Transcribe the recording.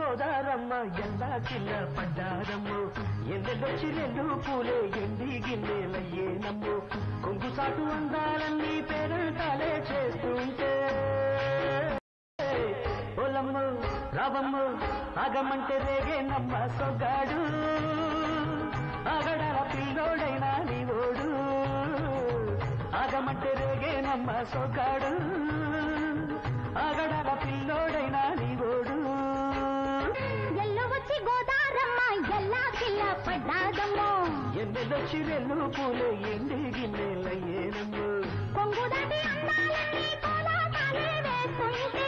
గోదారమ్మ ఎలా కిల్ల పడ్డారమ్మో ఎన్నెలొచ్చి రెండు పూలే ఎండి గిన్నెలయ్యేనమ్మో కొంగు సాటు అందాలన్నీ పేరంటాలే చేస్తుంటే ఓలమ్మ రావమ్మ ఆగమంటే రేగేనమ్మ సొగ్గాడు ఆగడాల పిల్లోడైనా నీవోడు ఆగమంటే రేగేనమ్మ సొగ్గాడు ఆగడాల పిల్లోడైనా నీవోడు ఎల్లవచ్చి గోదారమ్మ ఎల్లా కిల్ల పడ్డాదమ్మో ఎన్నెలొచ్చి రెండు పూలే ఎండి గిన్నెలయ్యేనమ్మో కొంగు దాటి అందాలన్నీ కోలాటాలే వేస్తుంటే